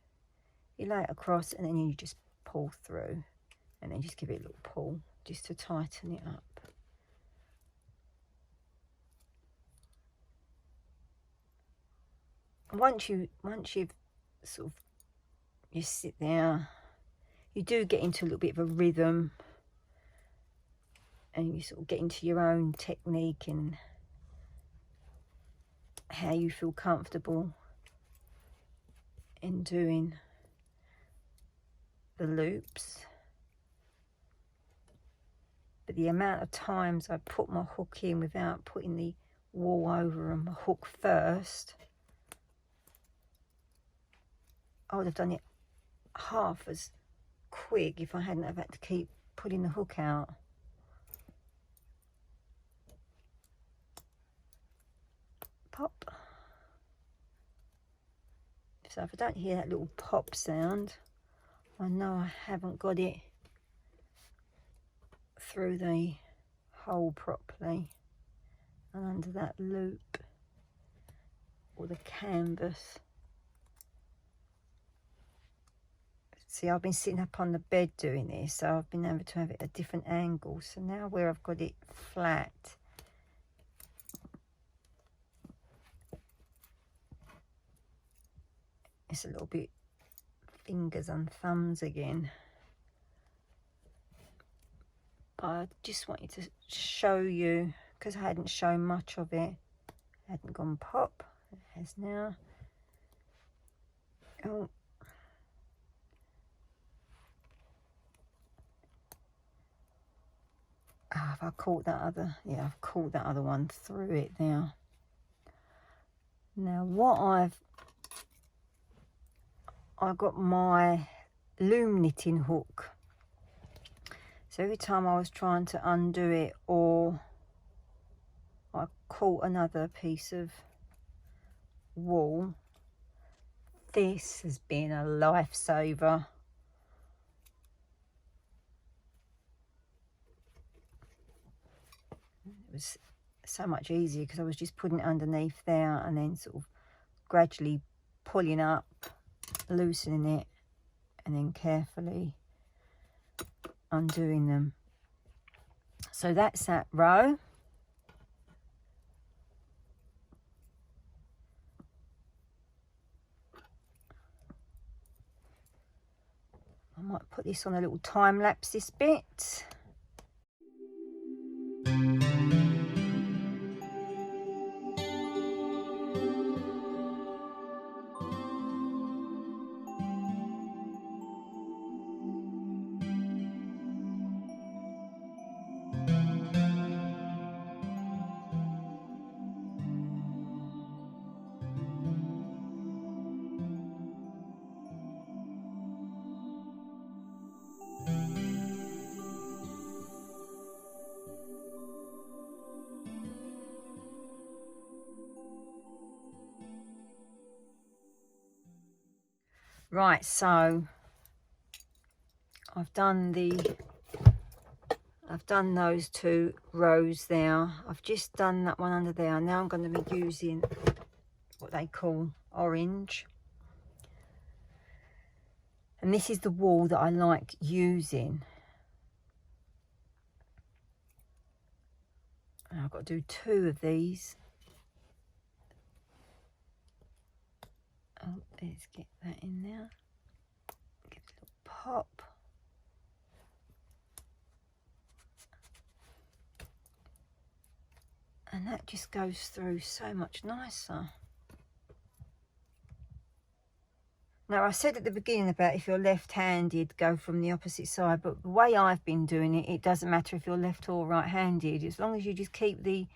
you lay it across, and then you just pull through, and then just give it a little pull just to tighten it up. Once you've sort of, you sit there, you do get into a little bit of a rhythm, and you sort of get into your own technique and how you feel comfortable in doing the loops. But the amount of times I put my hook in without putting the wool over and my hook first, I would have done it half as quick if I hadn't have had to keep pulling the hook out. Pop. So if I don't hear that little pop sound, I know I haven't got it through the hole properly and under that loop or the canvas. See, I've been sitting up on the bed doing this, so I've been able to have it at a different angle. So now where I've got it flat, it's a little bit fingers and thumbs again. I just wanted to show you, because I hadn't shown much of it. It hadn't gone pop. It has now. Oh. Ah, have I caught that other? Yeah, I've caught that other one through it now. Now what I got my loom knitting hook. So every time I was trying to undo it or I caught another piece of wool, this has been a lifesaver. It was so much easier because I was just putting it underneath there and then sort of gradually pulling up, loosening it, and then carefully undoing them. So that's that row. I might put this on a little time lapse, this bit. Right, so I've done those 2 rows there. I've just done that one under there. Now I'm going to be using what they call orange. And this is the wool that I like using. And I've got to do 2 of these. Oh, let's get that in there. Give it a little pop. And that just goes through so much nicer. Now, I said at the beginning about if you're left-handed, go from the opposite side. But the way I've been doing it, it doesn't matter if you're left or right-handed. As long as you just keep the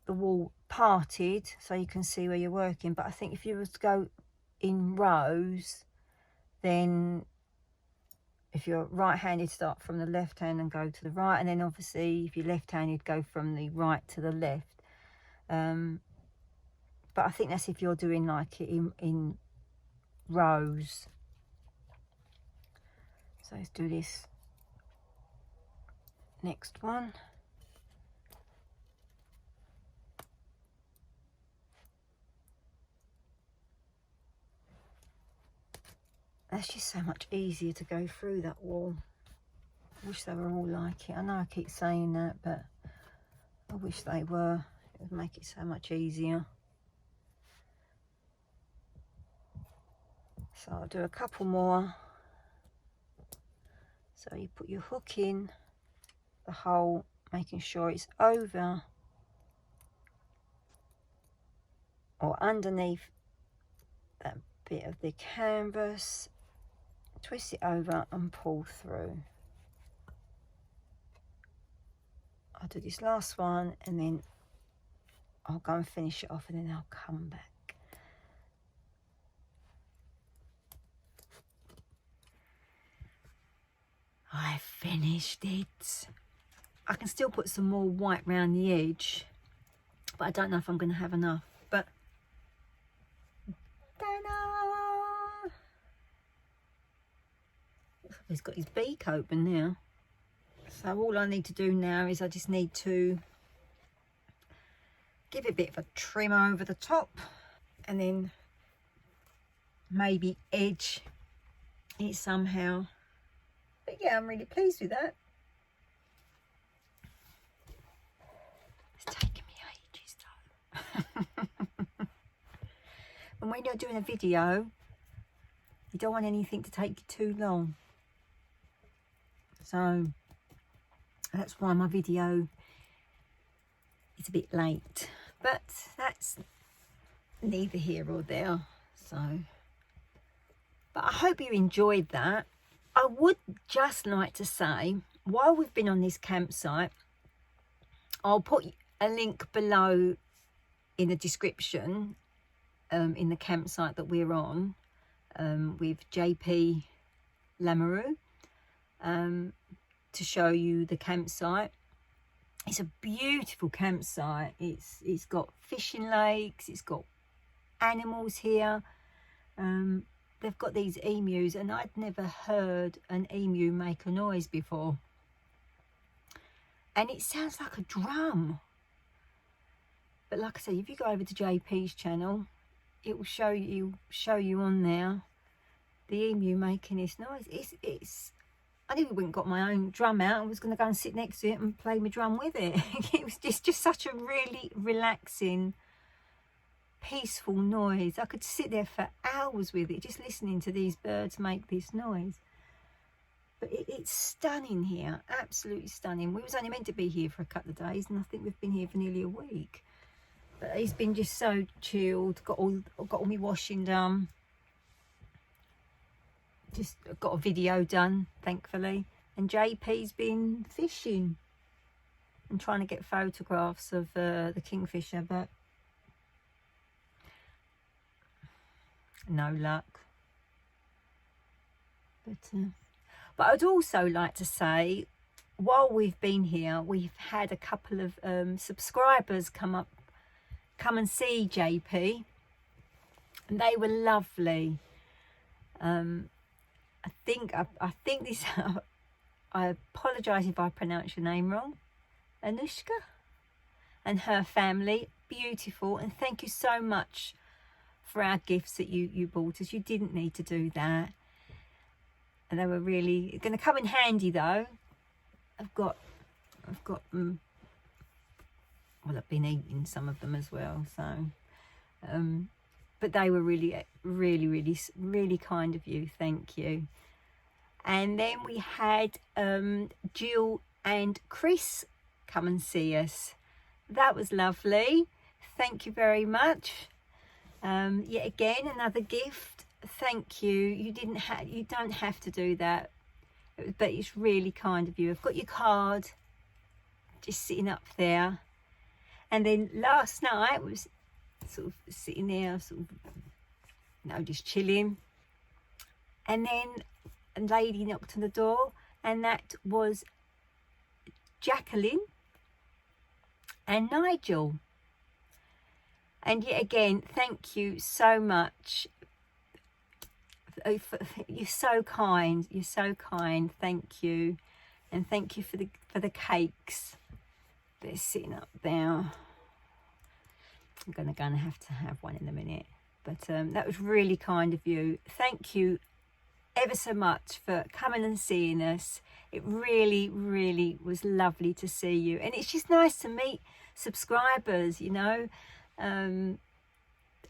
wool parted so you can see where you're working. But I think if you was to go in rows, then if you're right-handed, start from the left hand and go to the right, and then obviously if you're left-handed, go from the right to the left. But I think that's if you're doing like it in rows. So let's do this next one. That's just so much easier to go through that wool. I wish they were all like it. I know I keep saying that, but I wish they were. It would make it so much easier. So I'll do a couple more. So you put your hook in the hole, making sure it's over or underneath that bit of the canvas. Twist it over and pull through. I'll do this last one and then I'll go and finish it off, and then I'll come back. I finished it. I can still put some more white round the edge, but I don't know if I'm going to have enough. But ta-da! He's got his beak open now. So all I need to do now is I just need to give it a bit of a trim over the top, and then maybe edge it somehow. But yeah, I'm really pleased with that. It's taken me ages though. And when you're doing a video, you don't want anything to take you too long. So that's why my video is a bit late. But that's neither here or there. So, but I hope you enjoyed that. I would just like to say, while we've been on this campsite, I'll put a link below in the description in the campsite that we're on with JP Lamoureux to show you the campsite. It's a beautiful campsite. It's got fishing lakes, it's got animals here. They've got these emus, and I'd never heard an emu make a noise before. And it sounds like a drum. But like I say, if you go over to JP's channel, it will show you on there the emu making this noise. It's I nearly went and got my own drum out and was going to go and sit next to it and play my drum with it. It was just such a really relaxing, peaceful noise. I could sit there for hours with it, just listening to these birds make this noise. But it's stunning here, absolutely stunning. We was only meant to be here for a couple of days, and I think we've been here for nearly a week. But it's been just so chilled. Got all my washing done. Just got a video done, thankfully. And JP's been fishing and trying to get photographs of the kingfisher, but no luck. But I'd also like to say, while we've been here, we've had a couple of subscribers come and see JP, and they were lovely. I think this. I apologise if I pronounce your name wrong. Anushka and her family, beautiful, and thank you so much for our gifts that you bought us. You didn't need to do that, and they were really going to come in handy though. I've got well, I've been eating some of them as well, so but they were really kind of you, thank you. And then we had Jill and Chris come and see us. That was lovely, thank you very much. Yet again, another gift. Thank you. You don't have to do that, but it's really kind of you. I've got your card just sitting up there. And then last night was sort of sitting there, sort of, just chilling. And then a lady knocked on the door, and that was Jacqueline and Nigel. And yet again, thank you so much. You're so kind. You're so kind. Thank you, and thank you for the cakes. They're sitting up there. I'm gonna have to have one in a minute. But that was really kind of you. Thank you ever so much for coming and seeing us. It really was lovely to see you, and it's just nice to meet subscribers,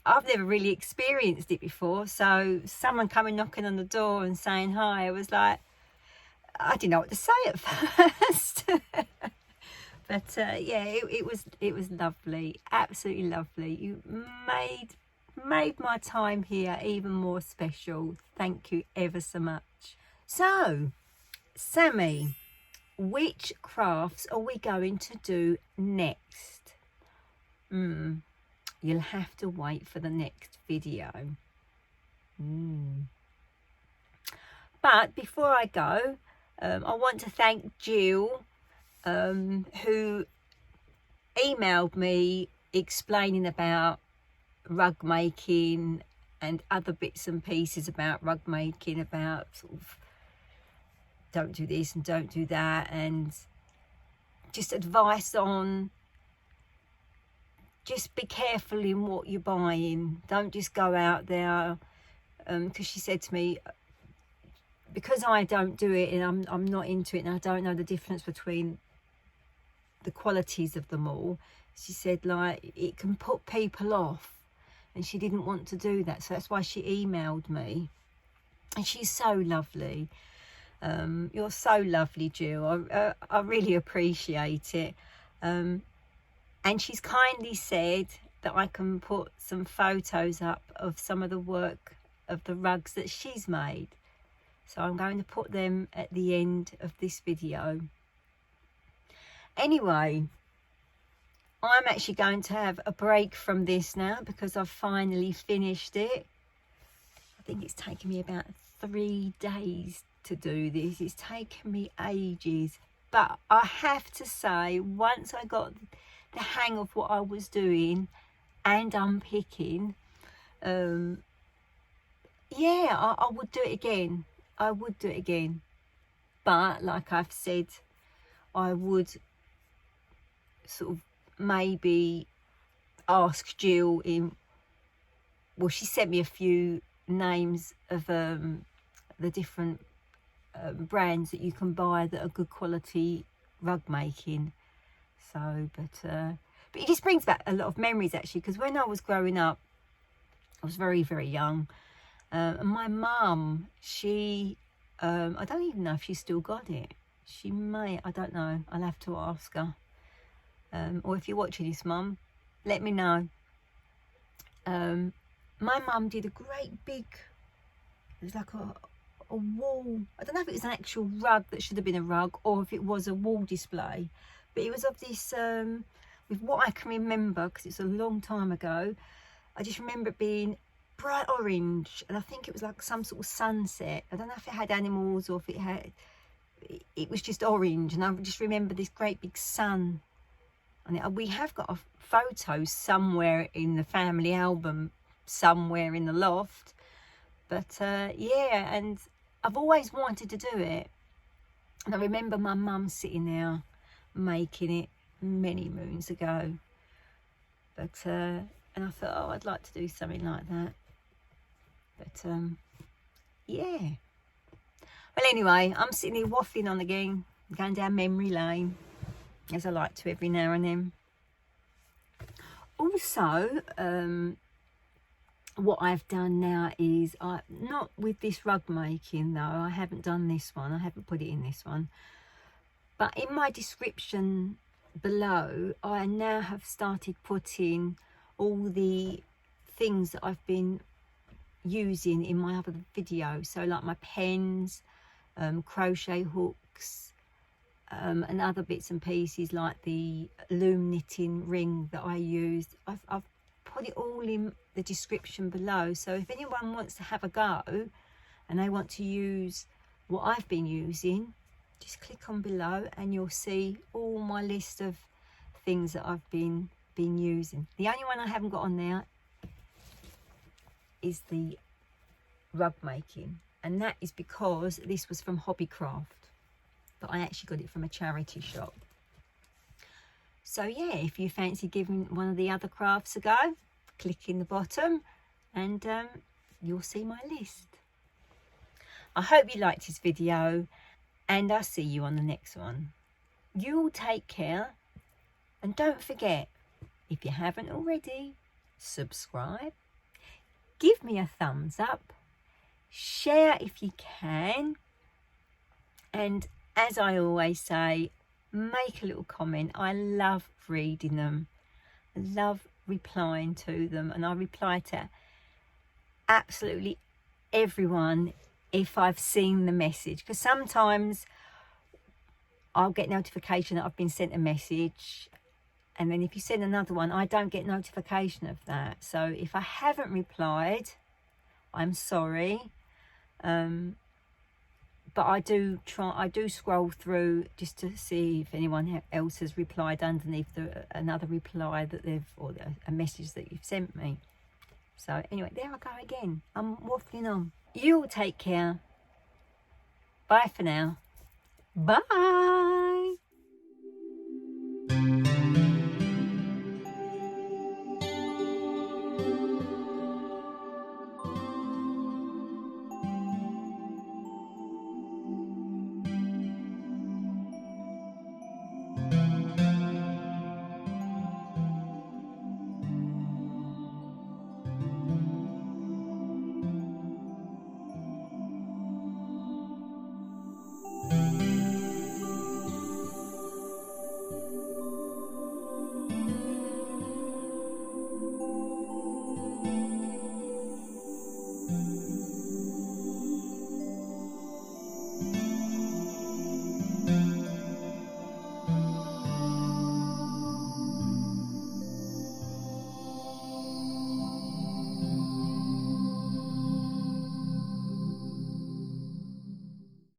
I've never really experienced it before, so someone coming knocking on the door and saying hi, I was like, I didn't know what to say at first. But yeah, it was lovely, absolutely lovely. You made my time here even more special. Thank you ever so much. So, Sammy, which crafts are we going to do next? You'll have to wait for the next video. But before I go, I want to thank Jill, who emailed me explaining about rug making and other bits and pieces about rug making, about sort of don't do this and don't do that, and just advice on just be careful in what you're buying. Don't just go out there, because she said to me, because I don't do it and I'm not into it and I don't know the difference between the qualities of them all, she said, like, it can put people off, and she didn't want to do that. So that's why she emailed me, and she's so lovely. You're so lovely, Jill. I really appreciate it. And she's kindly said that I can put some photos up of some of the work of the rugs that she's made. So I'm going to put them at the end of this video. Anyway, I'm actually going to have a break from this now because I've finally finished it. I think it's taken me about 3 days to do this. It's taken me ages. But I have to say, once I got the hang of what I was doing and unpicking, yeah, I would do it again. I would do it again. But like I've said, I would sort of maybe ask Jill well, she sent me a few names of the different brands that you can buy that are good quality rug making. So, but it just brings back a lot of memories actually, because when I was growing up, I was very, very young. And my mum, she, I don't even know if she's still got it. She may, I don't know. I'll have to ask her. Or if you're watching this, Mum, let me know. My mum did a great big, it was like a wall. I don't know if it was an actual rug that should have been a rug or if it was a wall display. But it was of this, with what I can remember, because it's a long time ago, I just remember it being bright orange, and I think it was like some sort of sunset. I don't know if it had animals or if it had, it was just orange, and I just remember this great big sun. And we have got a photo somewhere in the family album, somewhere in the loft. But yeah, and I've always wanted to do it. And I remember my mum sitting there making it many moons ago. But and I thought, oh, I'd like to do something like that. But yeah. Well, anyway, I'm sitting here waffling on again, going down memory lane, as I like to every now and then. Also, what I've done now is, not with this rug making though, I haven't done this one, I haven't put it in this one, but in my description below, I now have started putting all the things that I've been using in my other videos. So like my pens, crochet hooks, and other bits and pieces like the loom knitting ring that I used. I've put it all in the description below, so if anyone wants to have a go and they want to use what I've been using, just click on below and you'll see all my list of things that I've been using. The only one I haven't got on there is the rug making, and that is because this was from Hobbycraft, but I actually got it from a charity shop. So yeah, if you fancy giving one of the other crafts a go, click in the bottom and you'll see my list. I hope you liked this video, and I'll see you on the next one. You all take care, and don't forget, if you haven't already, subscribe, give me a thumbs up, share if you can, and as I always say, make a little comment. I love reading them. I love replying to them, and I reply to absolutely everyone if I've seen the message, because sometimes I'll get notification that I've been sent a message, and then if you send another one, I don't get notification of that. So if I haven't replied, I'm sorry. But I do scroll through just to see if anyone else has replied underneath another reply that or a message that you've sent me. So anyway, there I go again. I'm waffling on. You all take care. Bye for now. Bye.